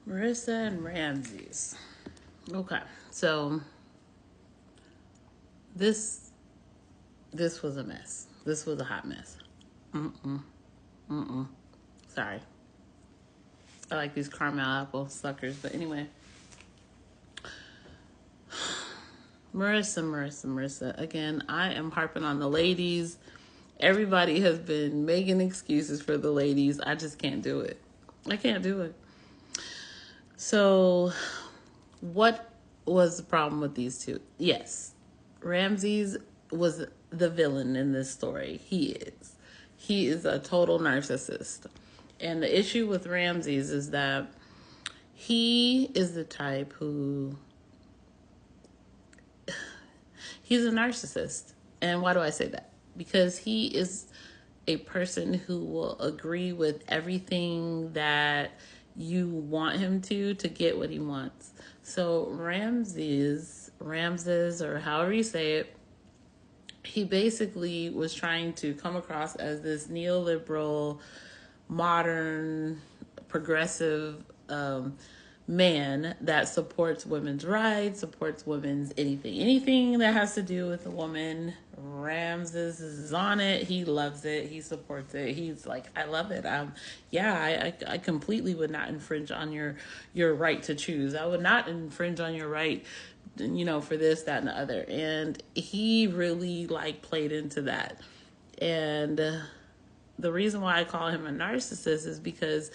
Marissa and Ramses. Okay, so this this was a mess. This was a hot mess. Sorry. I like these caramel apple suckers, but anyway. Marissa. Again, I am harping on the ladies. Everybody has been making excuses for the ladies. I just can't do it. I can't do it. So, what was the problem with these two? Yes, Ramses was the villain in this story. He is. He is a total narcissist. And the issue with Ramses is that he is the type who... He's a narcissist. And why do I say that? Because he is a person who will agree with everything that you want him to get what he wants. So Ramses, or however you say it, he basically was trying to come across as this neoliberal, modern, progressive man that supports women's rights, supports women's anything that has to do with a woman. Ramses is on it. He loves it. He supports it. He's like, I love it. I completely would not infringe on your right to choose. I would not infringe on your right, for this, that, and the other. And he really played into that. And the reason why I call him a narcissist is because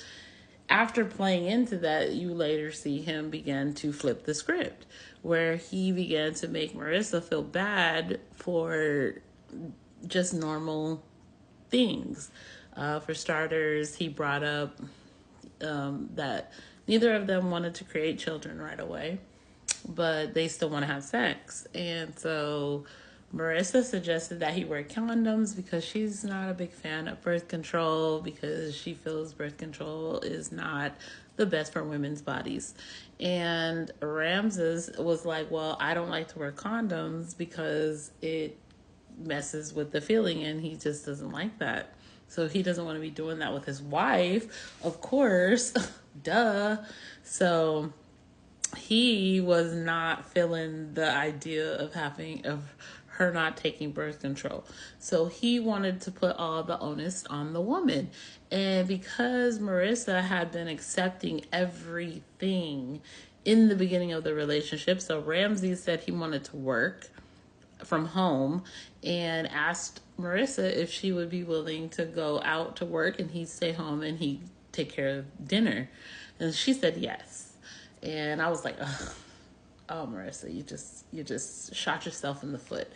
after playing into that, you later see him begin to flip the script, where he began to make Marissa feel bad for just normal things. For starters, he brought up that neither of them wanted to create children right away, but they still want to have sex. And so Marissa suggested that he wear condoms because she's not a big fan of birth control, because she feels birth control is not the best for women's bodies. And Ramses was like, well, I don't like to wear condoms because it messes with the feeling, and he just doesn't like that. So he doesn't want to be doing that with his wife, of course. Duh. So he was not feeling the idea of her not taking birth control. So he wanted to put all the onus on the woman. And because Marissa had been accepting everything in the beginning of the relationship, so Ramses said he wanted to work from home and asked Marissa if she would be willing to go out to work and he'd stay home and he'd take care of dinner. And she said yes. And I was like, ugh. Oh, Marissa, you just shot yourself in the foot.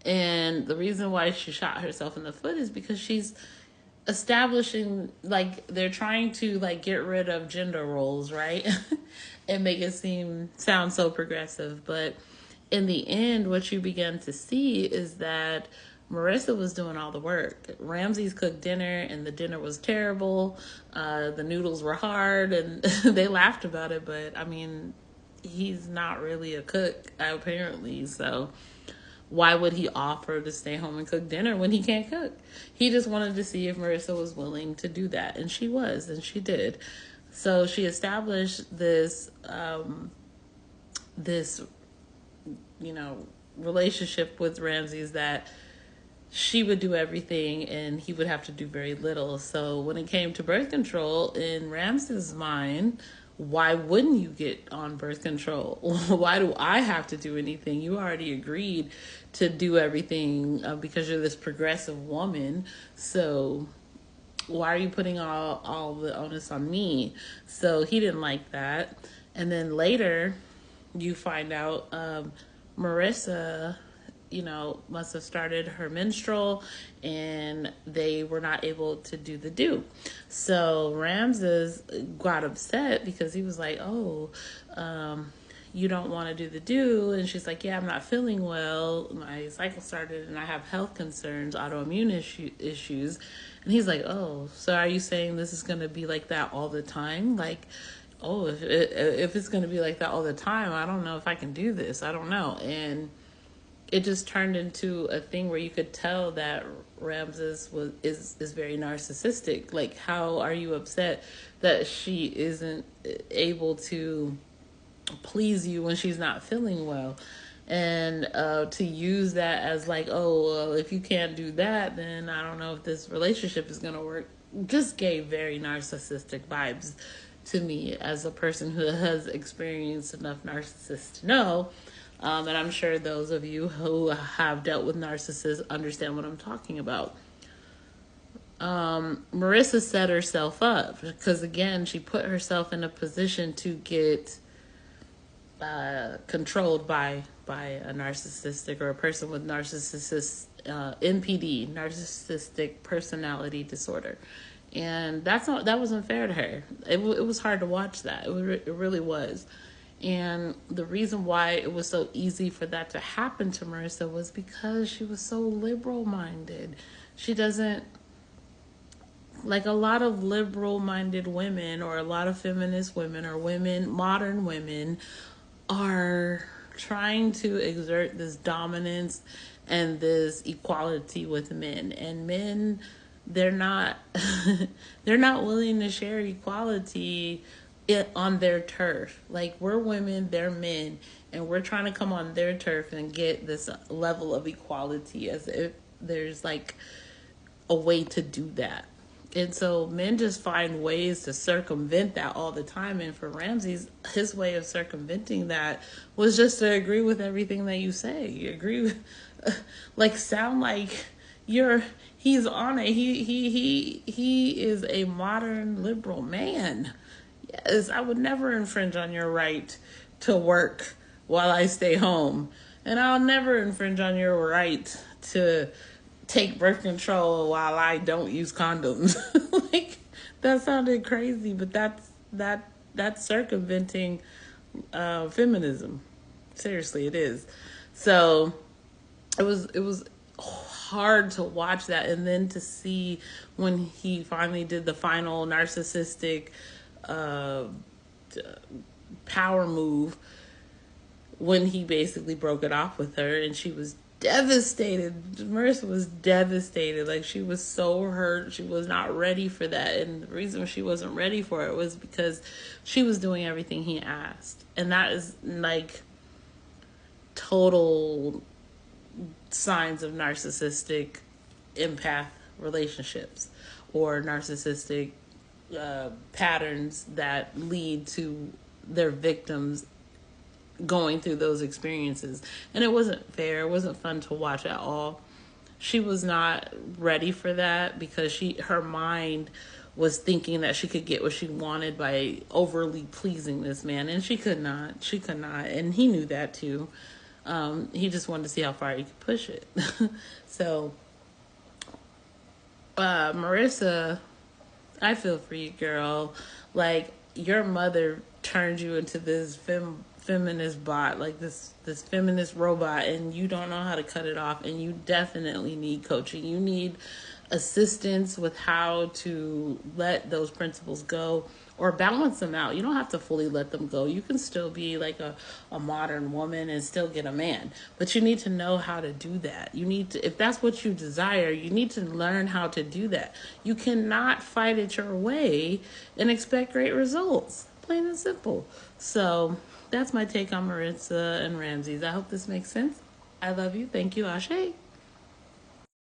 And the reason why she shot herself in the foot is because she's establishing, they're trying to get rid of gender roles, right? And make it sound so progressive. But in the end, what you begin to see is that Marissa was doing all the work. Ramses cooked dinner, and the dinner was terrible. The noodles were hard, and they laughed about it. But I mean, he's not really a cook, apparently. So why would he offer to stay home and cook dinner when he can't cook? He just wanted to see if Marissa was willing to do that. And she was, and she did. So she established this, relationship with Ramses that she would do everything and he would have to do very little. So when it came to birth control, in Ramses' mind, why wouldn't you get on birth control? Why do I have to do anything? You already agreed to do everything because you're this progressive woman. So why are you putting all the onus on me? So he didn't like that. And then later you find out Marissa, must have started her menstrual and they were not able to do the do. So Ramses got upset because he was like, you don't want to do the do. And she's like, yeah, I'm not feeling well. My cycle started and I have health concerns, autoimmune issues. And he's like, oh, so are you saying this is going to be like that all the time? If it's going to be like that all the time, I don't know if I can do this. I don't know. And it just turned into a thing where you could tell that Ramses is very narcissistic. Like, how are you upset that she isn't able to please you when she's not feeling well? And to use that as like, oh, well, if you can't do that, then I don't know if this relationship is gonna work, just gave very narcissistic vibes to me as a person who has experienced enough narcissists to know. And I'm sure those of you who have dealt with narcissists understand what I'm talking about. Marissa set herself up because, again, she put herself in a position to get controlled by a narcissistic or a person with narcissistic NPD, narcissistic personality disorder. And that wasn't fair to her. It was hard to watch that. It really was. And the reason why it was so easy for that to happen to Marissa was because she was so liberal-minded. She doesn't, like a lot of liberal-minded women or a lot of feminist women or women, modern women, are trying to exert this dominance and this equality with men. And men, they're not they're not willing to share equality on their turf. Like, we're women, they're men, and we're trying to come on their turf and get this level of equality as if there's like a way to do that. And so men just find ways to circumvent that all the time. And for Ramses, his way of circumventing that was just to agree with everything that you say. You agree with, like, sound like he's on it. He is a modern liberal man. Yes, I would never infringe on your right to work while I stay home. And I'll never infringe on your right to take birth control while I don't use condoms. Like, that sounded crazy, but that's circumventing feminism. Seriously, it is. So it was hard to watch that, and then to see when he finally did the final narcissistic power move, when he basically broke it off with her, and she was devastated. Marissa was devastated. Like, she was so hurt. She was not ready for that. And the reason she wasn't ready for it was because she was doing everything he asked. And that is like total signs of narcissistic empath relationships, or narcissistic patterns that lead to their victims going through those experiences. And it wasn't fair. It wasn't fun to watch at all. She was not ready for that because her mind was thinking that she could get what she wanted by overly pleasing this man, and she could not. And he knew that too. He just wanted to see how far he could push it. So Marissa, I feel for you, girl. Like, your mother turned you into this feminist bot, like this feminist robot, and you don't know how to cut it off. And you definitely need coaching. You need assistance with how to let those principles go or balance them out. You don't have to fully let them go. You can still be like a modern woman and still get a man, but you need to know how to do that. You need to, if that's what you desire, you need to learn how to do that. You cannot fight it your way and expect great results, plain and simple. So that's my take on Marissa and Ramses. I hope this makes sense. I love you. Thank you. Ashe.